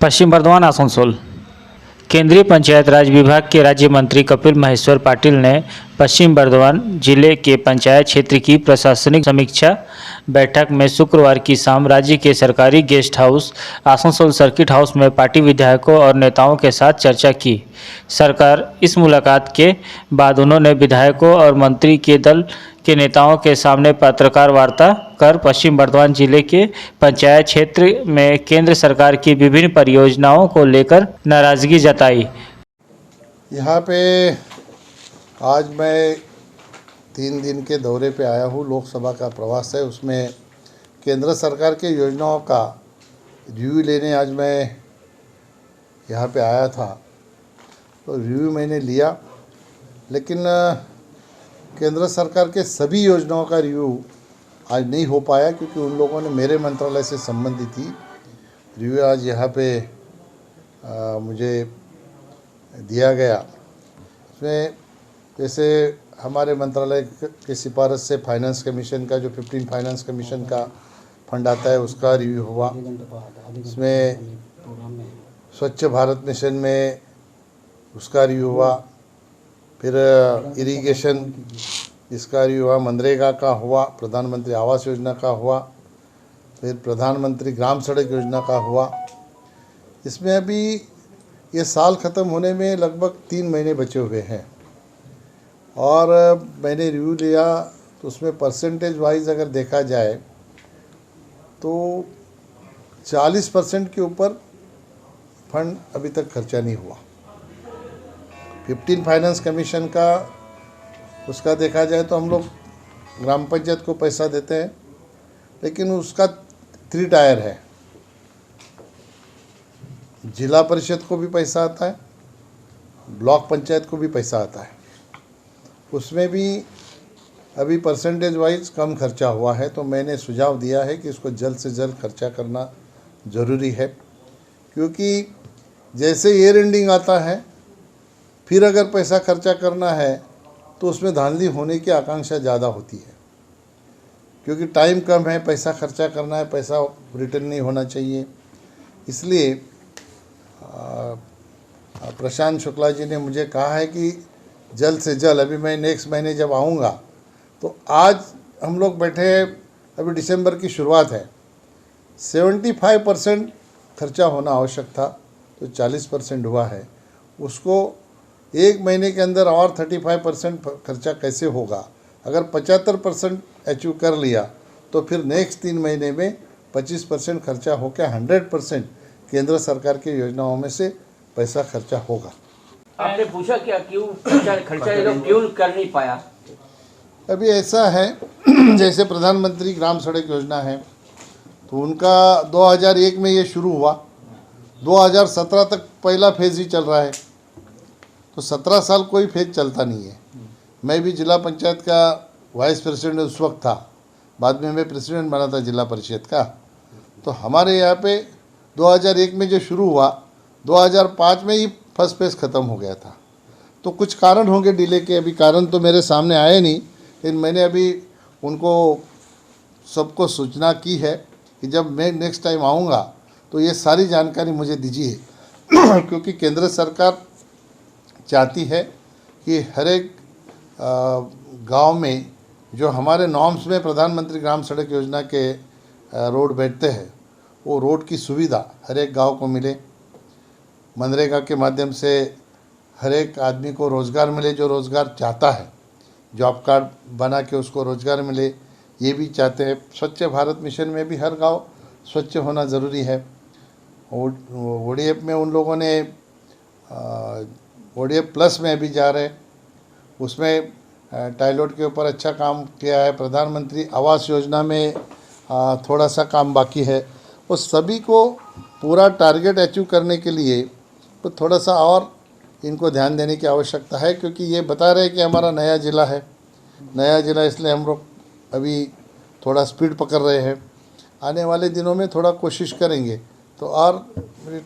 पश्चिम बर्धमान आसनसोल। केंद्रीय पंचायत राज विभाग के राज्य मंत्री कपिल महेश्वर पाटिल ने पश्चिम बर्धमान जिले के पंचायत क्षेत्र की प्रशासनिक समीक्षा बैठक में शुक्रवार की शाम राज्य के सरकारी guest house Asansol circuit house में पार्टी विधायकों और नेताओं के साथ चर्चा की। सरकार इस मुलाकात के बाद उन्होंने विधायकों और मंत्री के दल के नेताओं के सामने पत्रकार वार्ता कर पश्चिम बर्धमान जिले के पंचायत क्षेत्र में केंद्र सरकार की विभिन्न परियोजनाओं को लेकर नाराजगी जताई। यहाँ पे आज मैं 3 दिन के दौरे पे आया हूँ। लोकसभा का प्रवास है, उसमें केंद्र सरकार के योजनाओं का रिव्यू लेने आज मैं यहाँ पे आया था। तो रिव्यू मैंने लिया, लेकिन केंद्र सरकार के सभी योजनाओं का रिव्यू आज नहीं हो पाया, क्योंकि उन लोगों ने मेरे मंत्रालय से संबंधित ही रिव्यू आज यहाँ पे मुझे दिया गया। इसमें जैसे हमारे मंत्रालय के सिफारिश से फाइनेंस कमीशन का जो 15 फाइनेंस कमीशन का फंड आता है उसका रिव्यू हुआ। इसमें स्वच्छ भारत मिशन में उसका रिव्यू हुआ, फिर इरिगेशन इसका रिव्यू हुआ, मनरेगा का हुआ, प्रधानमंत्री आवास योजना का हुआ, फिर प्रधानमंत्री ग्राम सड़क योजना का हुआ। इसमें अभी ये साल ख़त्म होने में लगभग 3 महीने बचे हुए हैं, और मैंने रिव्यू लिया तो उसमें परसेंटेज वाइज अगर देखा जाए तो 40% के ऊपर फंड अभी तक खर्चा नहीं हुआ। 15 फाइनेंस कमीशन का उसका देखा जाए तो हम लोग ग्राम पंचायत को पैसा देते हैं, लेकिन उसका 3 टायर है। जिला परिषद को भी पैसा आता है, ब्लॉक पंचायत को भी पैसा आता है। उसमें भी अभी परसेंटेज वाइज कम खर्चा हुआ है। तो मैंने सुझाव दिया है कि इसको जल्द से जल्द खर्चा करना ज़रूरी है, क्योंकि जैसे ईयर एंडिंग आता है फिर अगर पैसा खर्चा करना है तो उसमें धांधली होने की आकांक्षा ज़्यादा होती है, क्योंकि टाइम कम है, पैसा खर्चा करना है, पैसा रिटर्न नहीं होना चाहिए। इसलिए प्रशांत शुक्ला जी ने मुझे कहा है कि जल्द से जल्द, अभी मैं नेक्स्ट महीने जब आऊँगा तो आज हम लोग बैठे, अभी दिसंबर की शुरुआत है, 75% खर्चा होना आवश्यक था, तो 40% हुआ है। उसको 1 महीने के अंदर और 35% खर्चा कैसे होगा? अगर 75% अचीव कर लिया तो फिर नेक्स्ट 3 महीने में 25% खर्चा होकर 100% केंद्र सरकार की योजनाओं में से पैसा खर्चा होगा। आपने पूछा क्या, क्यों खर्चा ये लोग क्यों कर नहीं पाया? अभी ऐसा है जैसे प्रधानमंत्री ग्राम सड़क योजना है, तो उनका 2001 में ये शुरू हुआ, 2017 तक पहला फेज़ ही चल रहा है, तो 17 साल कोई फेज चलता नहीं है। मैं भी जिला पंचायत का वाइस प्रेसिडेंट उस वक्त था, बाद में मैं प्रेसिडेंट बना था जिला परिषद का। तो हमारे यहाँ पे 2001 में जो शुरू हुआ, 2005 में ही फर्स्ट फेज ख़त्म हो गया था। तो कुछ कारण होंगे डिले के, अभी कारण तो मेरे सामने आए नहीं, लेकिन मैंने अभी उनको सबको सूचना की है कि जब मैं नेक्स्ट टाइम आऊँगा तो ये सारी जानकारी मुझे दीजिए क्योंकि केंद्र सरकार चाहती है कि हर एक गांव में जो हमारे नॉर्म्स में प्रधानमंत्री ग्राम सड़क योजना के रोड बैठते हैं, वो रोड की सुविधा हर एक गांव को मिले। मनरेगा के माध्यम से हर एक आदमी को रोज़गार मिले, जो रोज़गार चाहता है, जॉब कार्ड बना के उसको रोज़गार मिले, ये भी चाहते हैं। स्वच्छ भारत मिशन में भी हर गांव स्वच्छ होना ज़रूरी है। ODF में उन लोगों ने ODF प्लस में भी जा रहे, उसमें टाइलॉट के ऊपर अच्छा काम किया है। प्रधानमंत्री आवास योजना में थोड़ा सा काम बाकी है। उस सभी को पूरा टारगेट अचीव करने के लिए तो थोड़ा सा और इनको ध्यान देने की आवश्यकता है, क्योंकि ये बता रहे हैं कि हमारा नया ज़िला है, नया ज़िला, इसलिए हम लोग अभी थोड़ा स्पीड पकड़ रहे हैं। आने वाले दिनों में थोड़ा कोशिश करेंगे तो और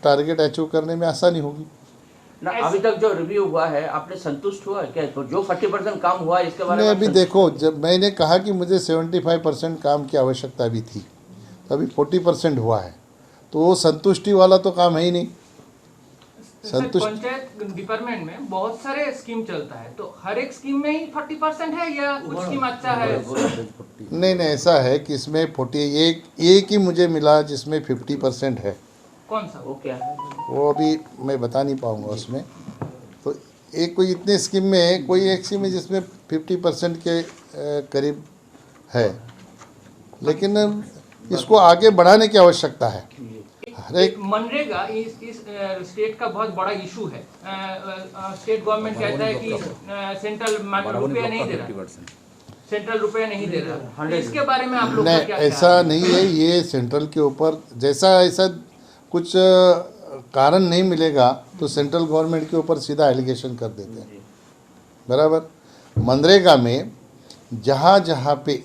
टारगेट अचीव करने में आसानी होगी ना। अभी तक जो रिव्यू हुआ है, आपने संतुष्ट हुआ क्या? तो जो 40% काम हुआ है इसके बारे में अभी देखो, जब मैंने कहा कि मुझे 75% काम की आवश्यकता भी थी, तो अभी 40% हुआ है, तो वो संतुष्टि वाला तो काम है ही नहीं। सर, संतुष्ट पंचायत डिपार्टमेंट में बहुत सारे स्कीम चलता है, तो हर एक स्कीम में ही 40% है या कुछ स्कीम अच्छा है? नहीं नहीं, ऐसा है कि इसमें 41 ही मुझे मिला जिसमें 50% है। कौन सा? वो क्या है? वो अभी मैं बता नहीं पाऊँगा उसमें। तो एक कोई इतने स्कीम में कोई एक स्कीम है जिसमें 50% के करीब है, लेकिन इसको आगे बढ़ाने की आवश्यकता है। हर एक मनरेगा इस स्टेट का बहुत बड़ा इशू है। स्टेट गवर्नमेंट कहता है कि सेंट्रल रुपया नहीं दे रहा, सेंट्रल रुपया नहीं दे रहा। तो इसके बारे में आप लोग का नहीं, क्या ऐसा ख्याल है? नहीं है। ये सेंट्रल के ऊपर जैसा ऐसा कुछ कारण नहीं मिलेगा तो सेंट्रल गवर्नमेंट के ऊपर सीधा एलिगेशन कर देते हैं। बराबर। मनरेगा में जहाँ जहाँ पे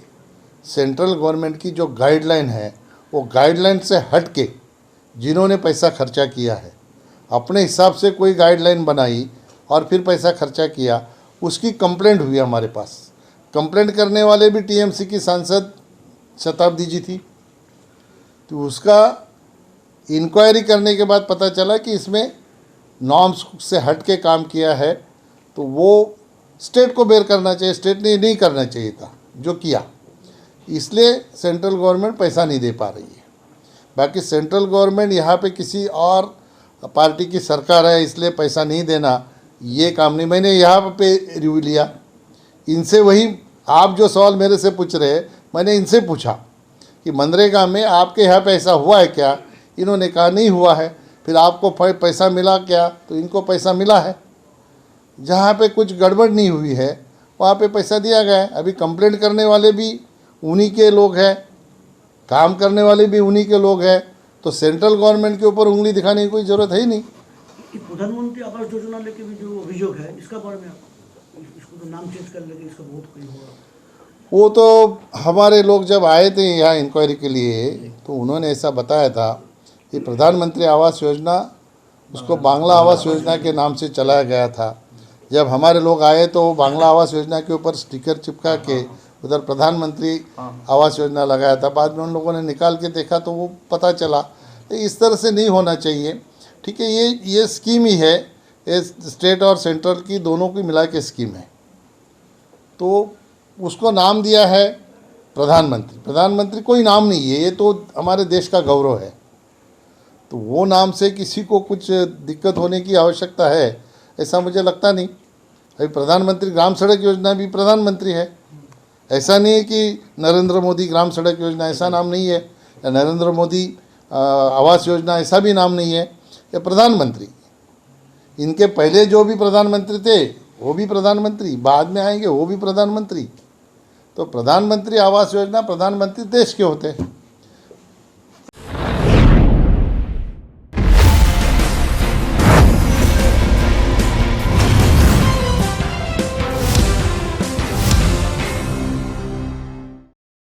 सेंट्रल गवर्नमेंट की जो गाइडलाइन है, वो गाइडलाइन से हट के जिन्होंने पैसा खर्चा किया है, अपने हिसाब से कोई गाइडलाइन बनाई और फिर पैसा खर्चा किया, उसकी कंप्लेंट हुई हमारे पास। कंप्लेंट करने वाले भी टीएमसी की सांसद शताब्दी जी थी। तो उसका इंक्वायरी करने के बाद पता चला कि इसमें नॉर्म्स से हट के काम किया है, तो वो स्टेट को बेयर करना चाहिए, स्टेट ने नहीं करना चाहिए था जो किया। इसलिए सेंट्रल गवर्नमेंट पैसा नहीं दे पा रही है। बाकी सेंट्रल गवर्नमेंट यहाँ पे किसी और पार्टी की सरकार है इसलिए पैसा नहीं देना, ये काम नहीं। मैंने यहाँ पे रिव्यू लिया इनसे, वही आप जो सवाल मेरे से पूछ रहे हैं मैंने इनसे पूछा कि मनरेगा में आपके यहाँ पे ऐसा हुआ है क्या? इन्होंने कहा नहीं हुआ है। फिर आपको पैसा मिला क्या? तो इनको पैसा मिला है। जहाँ पे कुछ गड़बड़ नहीं हुई है वहाँ पे पैसा दिया गया है। अभी कंप्लेंट करने वाले भी उन्हीं के लोग हैं, काम करने वाले भी उन्हीं के लोग हैं, तो सेंट्रल गवर्नमेंट के ऊपर उंगली दिखाने की कोई ज़रूरत है ही नहीं। कि प्रधानमंत्री आवास योजना लेके भी जो अभियोग है, इसका बारे में आप इसको तो नाम चेंज कर लेंगे, इसका बहुत कोई होगा। वो तो हमारे लोग जब आए थे यहाँ इंक्वायरी के लिए तो उन्होंने ऐसा बताया था कि प्रधानमंत्री आवास योजना उसको बांग्ला आवास योजना के नाम से चलाया गया था। जब हमारे लोग आए तो वो बांग्ला आवास योजना के ऊपर स्टिकर चिपका के उधर प्रधानमंत्री आवास योजना लगाया था। बाद में उन लोगों ने निकाल के देखा तो वो पता चला। इस तरह से नहीं होना चाहिए। ठीक है, ये स्कीम ही है, ये स्टेट और सेंट्रल की दोनों की मिला के स्कीम है। तो उसको नाम दिया है प्रधानमंत्री। प्रधानमंत्री कोई नाम नहीं है, ये तो हमारे देश का गौरव है। तो वो नाम से किसी को कुछ दिक्कत होने की आवश्यकता है ऐसा मुझे लगता नहीं। अभी प्रधानमंत्री ग्राम सड़क योजना भी प्रधानमंत्री है, ऐसा नहीं है कि नरेंद्र मोदी ग्राम सड़क योजना ऐसा नाम नहीं है, या नरेंद्र मोदी आवास योजना ऐसा भी नाम नहीं है। ये प्रधानमंत्री, इनके पहले जो भी प्रधानमंत्री थे वो भी प्रधानमंत्री, बाद में आएंगे वो भी प्रधानमंत्री। तो प्रधानमंत्री आवास योजना प्रधानमंत्री देश के होते हैं।